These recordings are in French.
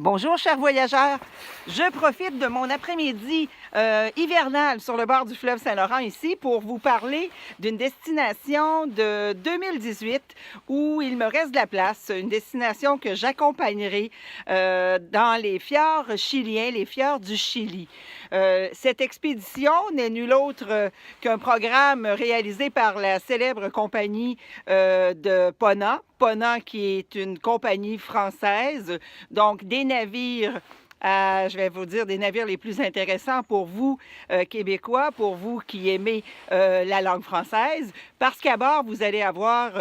Bonjour chers voyageurs, je profite de mon après-midi hivernal sur le bord du fleuve Saint-Laurent ici pour vous parler d'une destination de 2018 où il me reste de la place, une destination que j'accompagnerai dans les fjords chiliens, les fjords du Chili. Cette expédition n'est nulle autre qu'un programme réalisé par la célèbre compagnie de Ponant, qui est une compagnie française, donc des navires, je vais vous dire, des navires les plus intéressants pour vous, Québécois, pour vous qui aimez la langue française, parce qu'à bord, vous allez avoir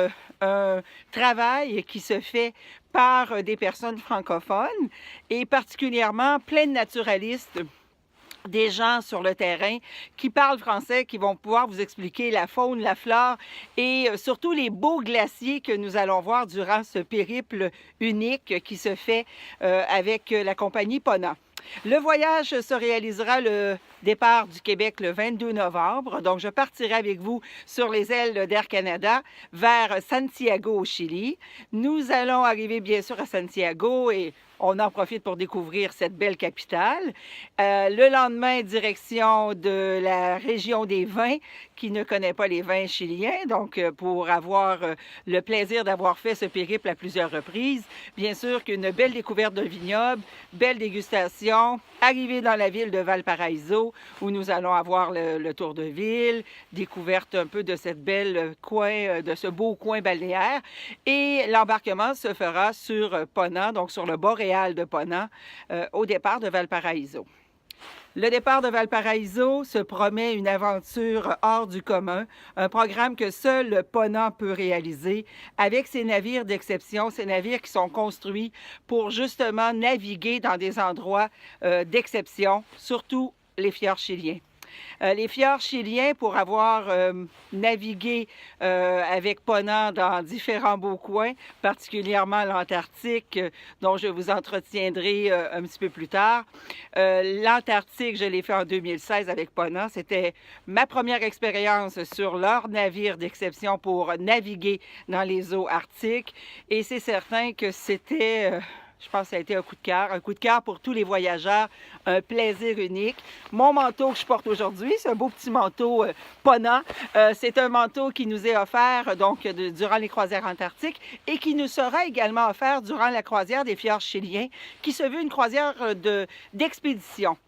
un travail qui se fait par des personnes francophones et particulièrement plein de naturalistes, des gens sur le terrain qui parlent français, qui vont pouvoir vous expliquer la faune, la flore et surtout les beaux glaciers que nous allons voir durant ce périple unique qui se fait avec la compagnie Ponant. Le voyage se réalisera le départ du Québec le 22 novembre. Donc, je partirai avec vous sur les ailes d'Air Canada vers Santiago au Chili. Nous allons arriver bien sûr à Santiago et on en profite pour découvrir cette belle capitale. Le lendemain, direction de la région des vins, qui ne connaît pas les vins chiliens, donc pour avoir le plaisir d'avoir fait ce périple à plusieurs reprises. Bien sûr qu'une belle découverte de vignoble, belle dégustation, arrivée dans la ville de Valparaiso, où nous allons avoir le tour de ville, découverte un peu de cette belle coin, de ce beau coin balnéaire. Et l'embarquement se fera sur Ponant, donc sur le boréal de Ponant, au départ de Valparaiso. Le départ de Valparaiso se promet une aventure hors du commun, un programme que seul Ponant peut réaliser avec ses navires d'exception, ces navires qui sont construits pour justement naviguer dans des endroits d'exception, surtout les fjords chiliens. Les fjords chiliens, pour avoir navigué avec Ponant dans différents beaux coins, particulièrement l'Antarctique, dont je vous entretiendrai un petit peu plus tard. L'Antarctique, je l'ai fait en 2016 avec Ponant. C'était ma première expérience sur leur navire d'exception pour naviguer dans les eaux arctiques. Et c'est certain que c'était... je pense que ça a été un coup de cœur pour tous les voyageurs, un plaisir unique. Mon manteau que je porte aujourd'hui, c'est un beau petit manteau Ponant. C'est un manteau qui nous est offert donc durant les croisières antarctiques et qui nous sera également offert durant la croisière des fjords chiliens, qui se veut une croisière d'expédition.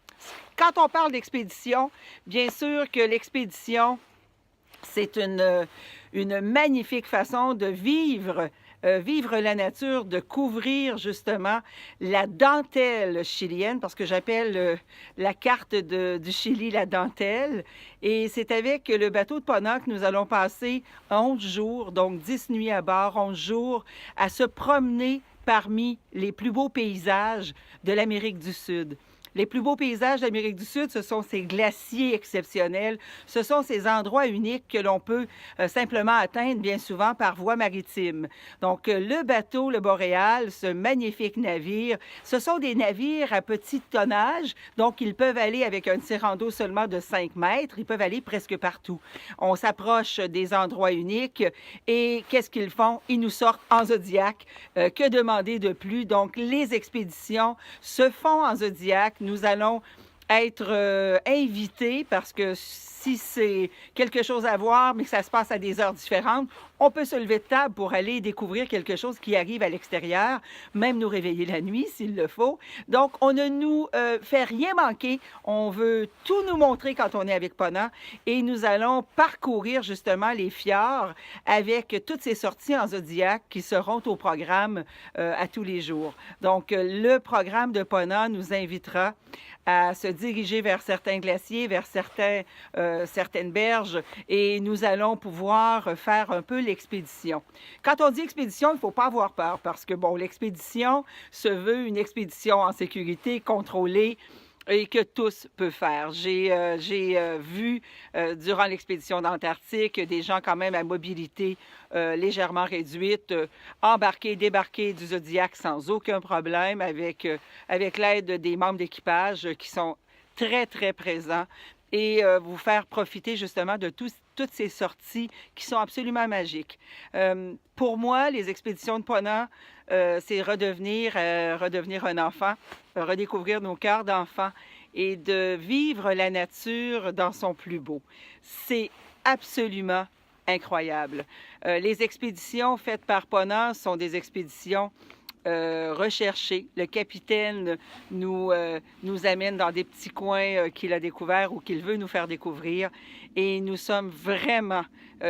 Quand on parle d'expédition, bien sûr que l'expédition, c'est une magnifique façon de vivre la nature, de couvrir justement la dentelle chilienne, parce que j'appelle la carte du Chili la dentelle. Et c'est avec le bateau de Ponant que nous allons passer 11 jours, donc 10 nuits à bord, 11 jours, à se promener parmi les plus beaux paysages de l'Amérique du Sud. Les plus beaux paysages d'Amérique du Sud, ce sont ces glaciers exceptionnels, ce sont ces endroits uniques que l'on peut simplement atteindre bien souvent par voie maritime. Donc, le bateau, le Boréal, ce magnifique navire, ce sont des navires à petit tonnage, donc ils peuvent aller avec un tirant d'eau seulement de 5 mètres, ils peuvent aller presque partout. On s'approche des endroits uniques et qu'est-ce qu'ils font? Ils nous sortent en Zodiac. Que demander de plus? Donc, les expéditions se font en Zodiac. Nous allons être invités parce que si c'est quelque chose à voir, mais que ça se passe à des heures différentes, on peut se lever de table pour aller découvrir quelque chose qui arrive à l'extérieur, même nous réveiller la nuit s'il le faut. Donc, on ne nous fait rien manquer. On veut tout nous montrer quand on est avec Ponant et nous allons parcourir justement les fjords avec toutes ces sorties en Zodiac qui seront au programme à tous les jours. Donc, le programme de Ponant nous invitera à se diriger vers certains glaciers, vers certaines berges, et nous allons pouvoir faire un peu l'expédition. Quand on dit expédition, il ne faut pas avoir peur, parce que, bon, l'expédition se veut une expédition en sécurité, contrôlée, et que tous peuvent faire. J'ai vu durant l'expédition d'Antarctique des gens quand même à mobilité légèrement réduite embarquer, débarquer du Zodiac sans aucun problème avec l'aide des membres d'équipage qui sont très, très présents et vous faire profiter justement de tous toutes ces sorties qui sont absolument magiques. Pour moi, les expéditions de Ponant, c'est redevenir un enfant, redécouvrir nos cœurs d'enfant et de vivre la nature dans son plus beau. C'est absolument incroyable. Les expéditions faites par Ponant sont des expéditions recherchées. Le capitaine nous amène dans des petits coins qu'il a découverts ou qu'il veut nous faire découvrir et nous sommes vraiment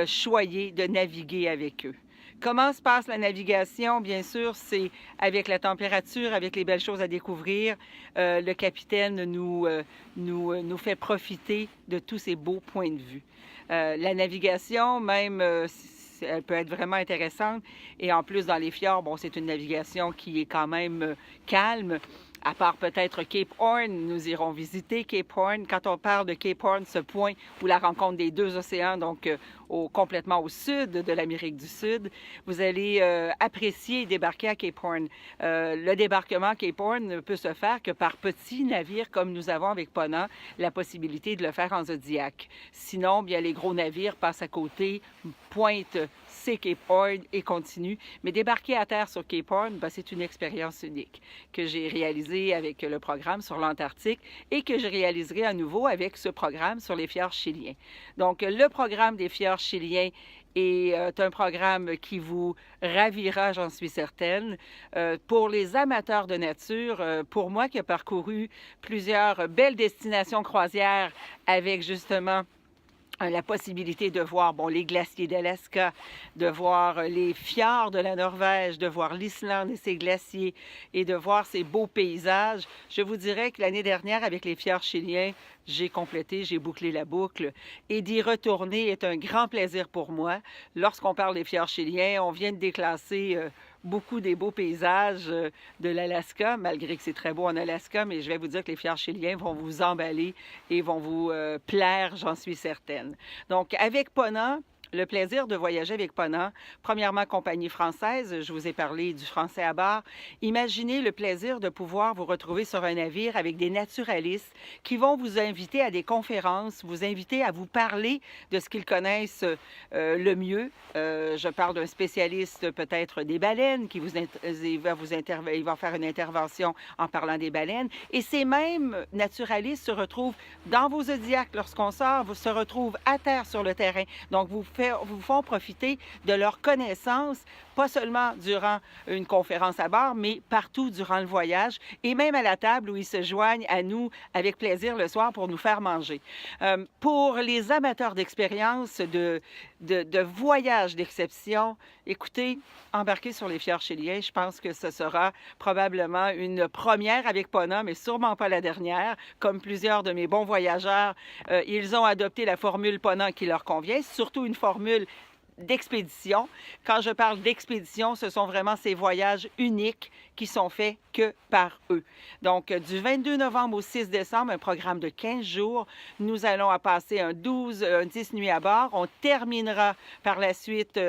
choyés de naviguer avec eux. Comment se passe la navigation? Bien sûr, c'est avec la température, avec les belles choses à découvrir. Le capitaine nous fait profiter de tous ces beaux points de vue. La navigation, même, elle peut être vraiment intéressante. Et en plus, dans les fjords, bon, c'est une navigation qui est quand même calme. À part peut-être Cape Horn, nous irons visiter Cape Horn. Quand on parle de Cape Horn, ce point où la rencontre des deux océans, donc complètement au sud de l'Amérique du Sud, vous allez apprécier débarquer à Cape Horn. Le débarquement à Cape Horn ne peut se faire que par petits navires comme nous avons avec Ponant la possibilité de le faire en Zodiac. Sinon, bien, les gros navires passent à côté, pointent c'est Cape Horn et continuent. Mais débarquer à terre sur Cape Horn, ben, c'est une expérience unique que j'ai réalisée avec le programme sur l'Antarctique et que je réaliserai à nouveau avec ce programme sur les fjords chiliens. Donc, le programme des fjords chiliens est un programme qui vous ravira, j'en suis certaine. Pour les amateurs de nature, pour moi qui ai parcouru plusieurs belles destinations croisières avec justement la possibilité de voir les glaciers d'Alaska, de voir les fjords de la Norvège, de voir l'Islande et ses glaciers et de voir ces beaux paysages. Je vous dirais que l'année dernière, avec les fjords chiliens, j'ai complété, j'ai bouclé la boucle et d'y retourner est un grand plaisir pour moi. Lorsqu'on parle des fjords chiliens, on vient de déclasser beaucoup des beaux paysages de l'Alaska, malgré que c'est très beau en Alaska, mais je vais vous dire que les fjords chiliens vont vous emballer et vont vous plaire, j'en suis certaine. Donc, avec Ponant, le plaisir de voyager avec Ponant, premièrement, compagnie française, je vous ai parlé du français à bord. Imaginez le plaisir de pouvoir vous retrouver sur un navire avec des naturalistes qui vont vous inviter à des conférences, vous inviter à vous parler de ce qu'ils connaissent le mieux. Je parle d'un spécialiste peut-être des baleines qui il va faire une intervention en parlant des baleines. Et ces mêmes naturalistes se retrouvent dans vos zodiacs lorsqu'on sort, se retrouvent à terre sur le terrain. Donc, vous font profiter de leurs connaissances, pas seulement durant une conférence à bord, mais partout durant le voyage et même à la table où ils se joignent à nous avec plaisir le soir pour nous faire manger. Pour les amateurs d'expérience, de voyage d'exception, écoutez, embarquer sur les fjords chiliens, je pense que ce sera probablement une première avec Ponant, mais sûrement pas la dernière. Comme plusieurs de mes bons voyageurs, ils ont adopté la formule Ponant qui leur convient, surtout une formule d'expédition. Quand je parle d'expédition, ce sont vraiment ces voyages uniques qui sont faits que par eux. Donc, du 22 novembre au 6 décembre, un programme de 15 jours. Nous allons passer un 10 nuits à bord. On terminera par la suite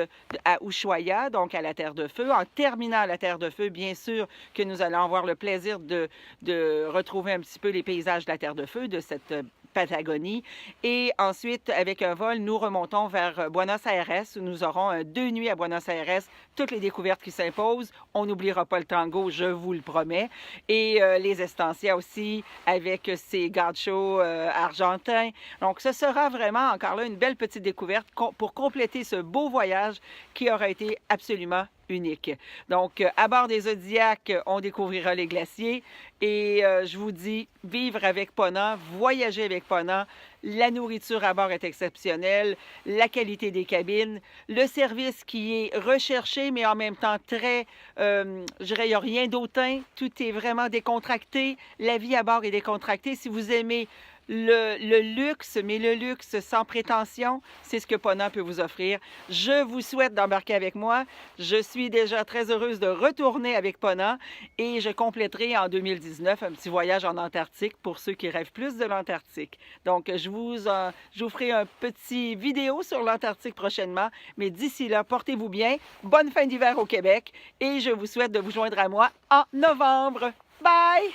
à Ushuaia, donc à la Terre de Feu. En terminant à la Terre de Feu, bien sûr que nous allons avoir le plaisir de retrouver un petit peu les paysages de la Terre de Feu, de cette Patagonie. Et ensuite, avec un vol, nous remontons vers Buenos Aires, où nous aurons 2 nuits à Buenos Aires, toutes les découvertes qui s'imposent. On n'oubliera pas le tango, je vous le promets. Et les estancias aussi, avec ces gauchos argentins. Donc, ce sera vraiment, encore là, une belle petite découverte pour compléter ce beau voyage qui aura été absolument unique. Donc, à bord des Zodiacs, on découvrira les glaciers et je vous dis, vivre avec Ponant, voyager avec Ponant, la nourriture à bord est exceptionnelle, la qualité des cabines, le service qui est recherché, mais en même temps très, je dirais, il n'y a rien d'autant, tout est vraiment décontracté, la vie à bord est décontractée. Si vous aimez le luxe, mais le luxe sans prétention, c'est ce que Ponant peut vous offrir. Je vous souhaite d'embarquer avec moi. Je suis déjà très heureuse de retourner avec Ponant et je compléterai en 2019 un petit voyage en Antarctique pour ceux qui rêvent plus de l'Antarctique. Donc, je vous ferai un petit vidéo sur l'Antarctique prochainement, mais d'ici là, portez-vous bien. Bonne fin d'hiver au Québec et je vous souhaite de vous joindre à moi en novembre. Bye!